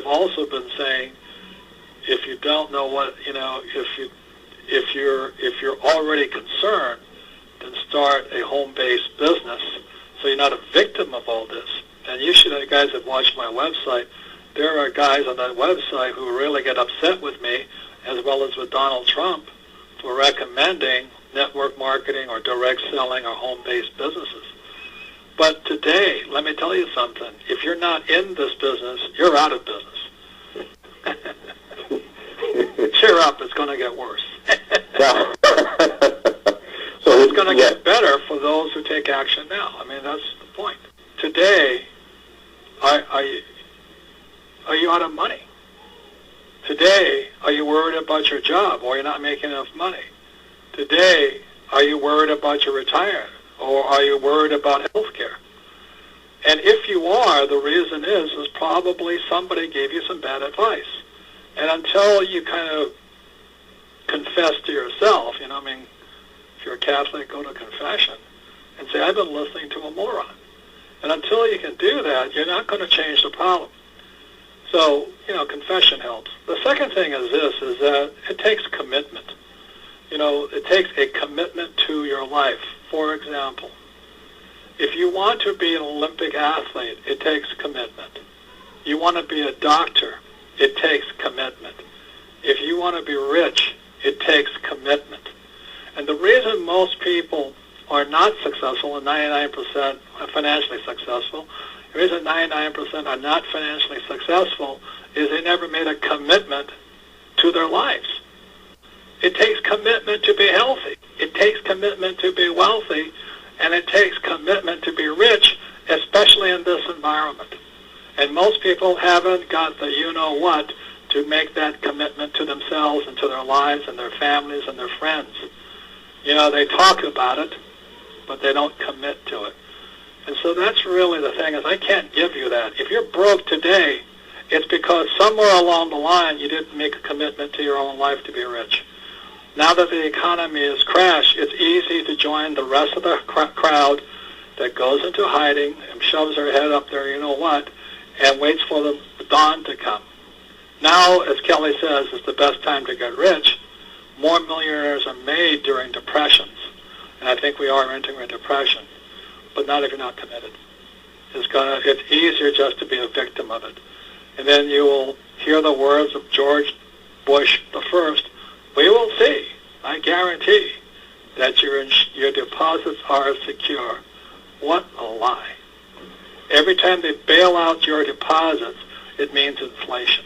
I've also been saying, if you don't know what, if you're already concerned, then start a home-based business so you're not a victim of all this. And you should, guys that watch my website, there are guys on that website who really get upset with me, as well as with Donald Trump, for recommending network marketing or direct selling or home-based businesses. But today, let me tell you something. If you're not in this business, you're out of business. Cheer up, it's going to get worse. So it's going to get better for those who take action now. I mean, that's the point. Today, are you out of money? Today, are you worried about your job or you're not making enough money? Today, are you worried about your retirement or are you worried about health care? And if you are, the reason is probably somebody gave you some bad advice. And until you kind of confess to yourself, if you're a Catholic, go to confession and say, I've been listening to a moron. And until you can do that, you're not going to change the problem. So, confession helps. The second thing is this, is that it takes commitment. It takes a commitment to your life. For example, if you want to be an Olympic athlete, it takes commitment. You want to be a doctor, it takes commitment. If you want to be rich, it takes commitment. And the reason most people are not successful and 99% are financially successful, the reason 99% are not financially successful is they never made a commitment to their lives. It takes commitment to be healthy. It takes commitment to be wealthy. And it takes commitment to be rich, especially in this environment. And most people haven't got the you-know-what to make that commitment to themselves and to their lives and their families and their friends. They talk about it, but they don't commit to it. And so that's really the thing, is I can't give you that. If you're broke today, it's because somewhere along the line you didn't make a commitment to your own life to be rich. Now that the economy has crashed, it's easy to join the rest of the crowd that goes into hiding and shoves their head up there, and waits for the dawn to come. Now, as Kelly says, it's the best time to get rich. More millionaires are made during depressions, and I think we are entering a depression, but not if you're not committed. It's easier just to be a victim of it. And then you will hear the words of George Bush the First. We will see, I guarantee, that your deposits are secure. What a lie. Every time they bail out your deposits, it means inflation.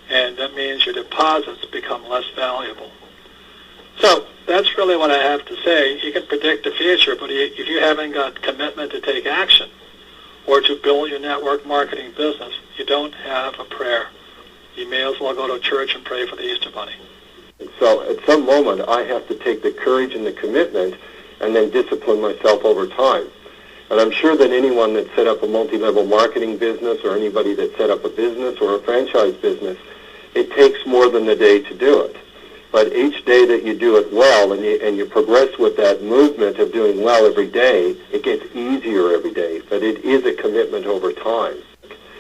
And that means your deposits become less valuable. So that's really what I have to say. You can predict the future, but if you haven't got commitment to take action or to build your network marketing business, you don't have a prayer. You may as well go to church and pray for the Easter Bunny. So at some moment, I have to take the courage and the commitment and then discipline myself over time. And I'm sure that anyone that set up a multi-level marketing business or anybody that set up a business or a franchise business, it takes more than a day to do it. But each day that you do it well and you progress with that movement of doing well every day, it gets easier every day. But it is a commitment over time.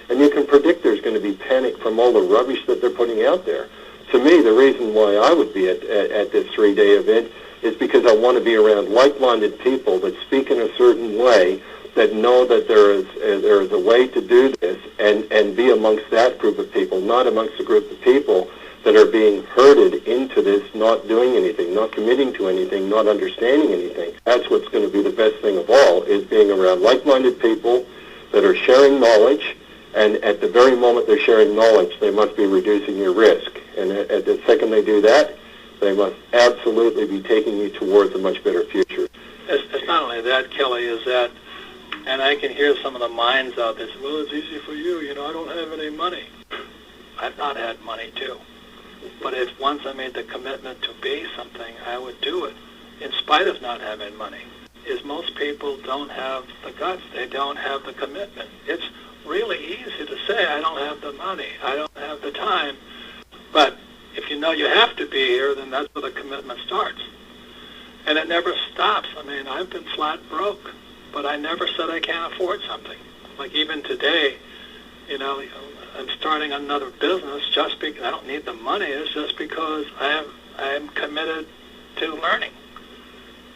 And you can predict there's going to be panic from all the rubbish that they're putting out there. To me, the reason why I would be at this 3-day event is because I want to be around like-minded people that speak in a certain way, that know that there is a way to do this, and be amongst that group of people, not amongst a group of people that are being herded into this, not doing anything, not committing to anything, not understanding anything. That's what's going to be the best thing of all, is being around like-minded people that are sharing knowledge, and at the very moment they're sharing knowledge, they must be reducing your risk. And at the second they do that, they must absolutely be taking you towards a much better future. It's not only that, Kelly, is that, and I can hear some of the minds out there say, well, it's easy for you, I don't have any money. I've not had money, too. But if once I made the commitment to be something, I would do it, in spite of not having money. Is most people don't have the guts. They don't have the commitment. It's really easy to say, I don't have the money, I don't have the time. But if you know you have to be here, then that's where the commitment starts. And it never stops. I mean, I've been flat broke, but I never said I can't afford something. Like even today, I'm starting starting another business just because I don't need the money. It's just because I am committed to learning.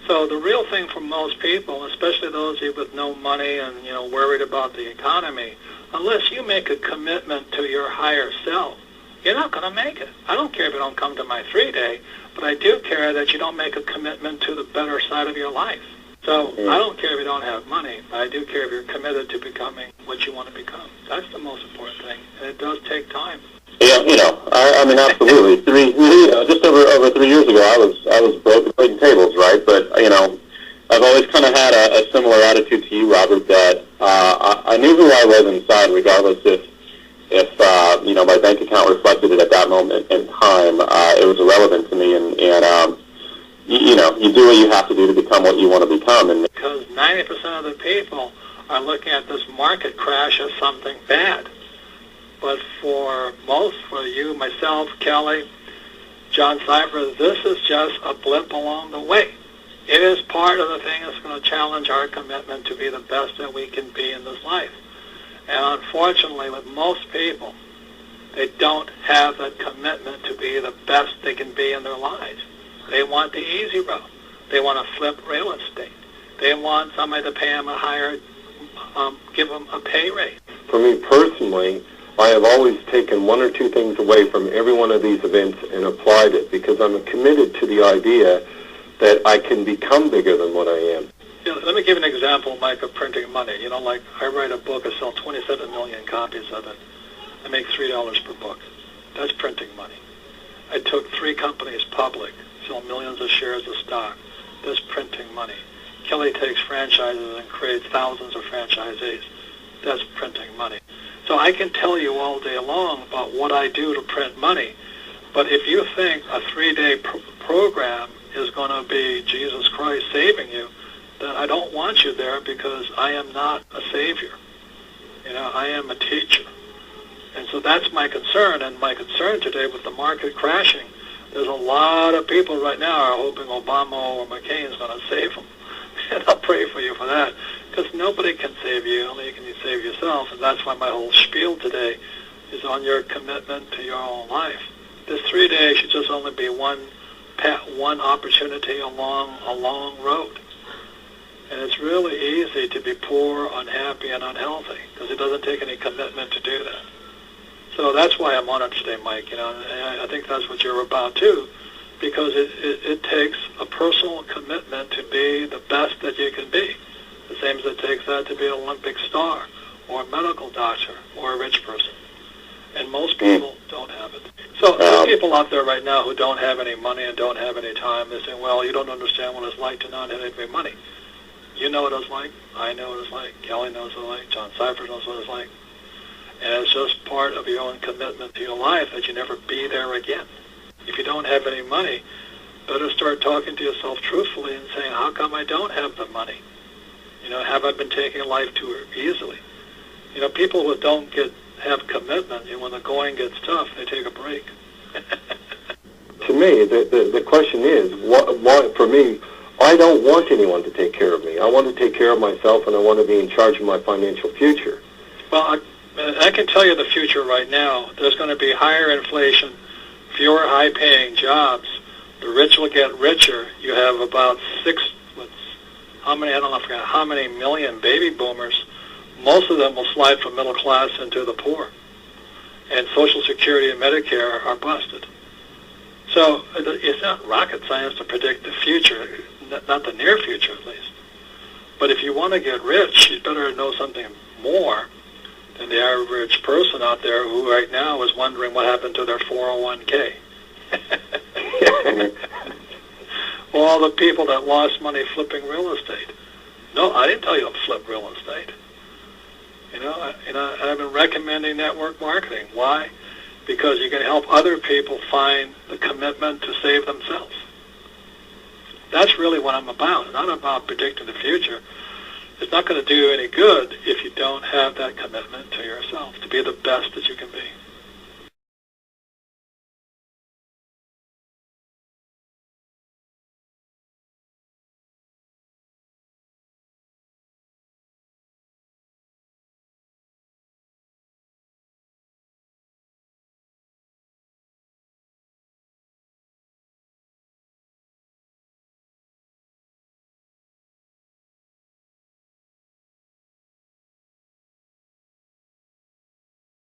So the real thing for most people, especially those of you with no money and worried about the economy, unless you make a commitment to your higher self, you're not going to make it. I don't care if you don't come to my 3-day, but I do care that you don't make a commitment to the better side of your life. So I don't care if you don't have money, but I do care if you're committed to becoming what you want to become. That's the most important thing, and it does take time. Yeah, I mean, absolutely. Just over 3 years ago, I was broke waiting tables, right? But I've always kind of had a similar attitude to you, Robert, that I knew who I was inside, regardless if my bank account reflected it at that moment in time. It was irrelevant to me, and you do what you have to do to become what you want to become. And because 90% of the people are looking at this market crash as something bad. But for you, myself, Kelly, John Cypher, this is just a blip along the way. It is part of the thing that's going to challenge our commitment to be the best that we can be in this life. And unfortunately, with most people, they don't have that commitment to be the best they can be in their lives. They want the easy road. They want to flip real estate. They want somebody to pay them a higher, give them a pay raise. For me personally, I have always taken one or two things away from every one of these events and applied it, because I'm committed to the idea that I can become bigger than what I am. Let me give an example, Mike, of printing money. Like I write a book, I sell 27 million copies of it. I make $3 per book. That's printing money. I took 3 companies public, sell millions of shares of stock. That's printing money. Kelly takes franchises and creates thousands of franchisees. That's printing money. So I can tell you all day long about what I do to print money, but if you think a 3-day program is going to be Jesus Christ saving you, then I don't want you there, because I am not a savior. I am a teacher. And so that's my concern, and my concern today with the market crashing, there's a lot of people right now are hoping Obama or McCain is going to save them. And I'll pray for you for that, because nobody can save you, only you can save yourself, and that's why my whole spiel today is on your commitment to your own life. This 3 days should just only be one opportunity along a long road. And it's really easy to be poor, unhappy, and unhealthy, because it doesn't take any commitment to do that. So that's why I'm on it today, Mike. And I think that's what you're about too, because it takes a personal commitment to be the best that you can be, the same as it takes that to be an Olympic star or a medical doctor or a rich person. And most people don't have it. So there's people out there right now who don't have any money and don't have any time. They say, well, you don't understand what it's like to not have any money. You know what it's like. I know what it's like. Kelly knows what it's like. John Cypher knows what it's like. And it's just part of your own commitment to your life that you never be there again. If you don't have any money, better start talking to yourself truthfully and saying, how come I don't have the money? Have I been taking life too easily? People who don't have commitment, when the going gets tough, they take a break. To me, the question is, why, for me, I don't want anyone to take care of me. I want to take care of myself, and I want to be in charge of my financial future. Well, I can tell you the future right now. There's going to be higher inflation, fewer high-paying jobs. The rich will get richer. You have about how many million baby boomers. Most of them will slide from middle class into the poor. And Social Security and Medicare are busted. So it's not rocket science to predict the future, not the near future at least. But if you want to get rich, you better know something more than the average person out there who right now is wondering what happened to their 401k. Well, all the people that lost money flipping real estate. No, I didn't tell you to flip real estate. I've been recommending network marketing. Why? Because you can help other people find the commitment to save themselves. That's really what I'm about. It's not about predicting the future. It's not going to do any good if you don't have that commitment to yourself, to be the best that you can be.